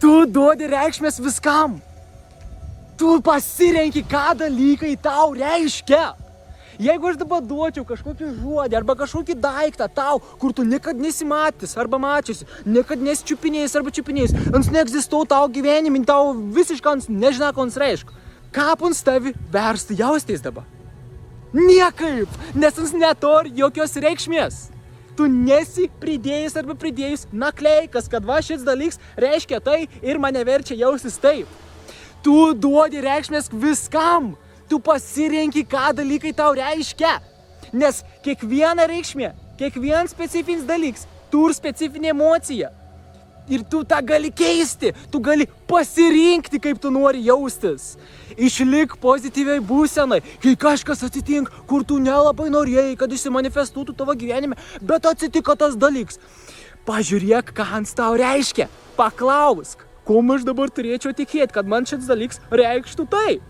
Tu duodi reikšmės viskam. Tu pasirenki, ką dalykai tau reiškia. Jeigu aš dabar duočiau kažkokį žodį arba kažkokį daiktą tau, kur tu niekad nesimatys arba mačiasi, niekad nesičiupinėjus arba čiupinėjus, ans neegzistau tau gyvenimį, tau visiškai ans nežina, ko ans reiškia. Kaip ans tavi versti jaustis dabar? Niekaip, nes ans neturi jokios reikšmės. Tu nesi pridėjus arba pridėjus nakleikas, kad va šis dalyks reiškia tai ir mane verčia jaustis taip. Tu duodi reikšmės viskam. Tu pasirenki, ką dalykai tau reiškia. Nes kiekviena reikšmė, kiekvienas specifinis dalyks turi specifinę emociją. Ir tu tą gali keisti, tu gali pasirinkti, kaip tu nori jaustis. Išlik pozityviai būsenai, kai kažkas atsitinka, kur tu nelabai norėjai, kad išsimanifestuotų tavo gyvenime, bet atsitiko tas dalyks. Pažiūrėk, ką ant tau reiškia. Paklausk, kuom aš dabar turėčiau tikėti, kad man šis dalyks reikštų tai.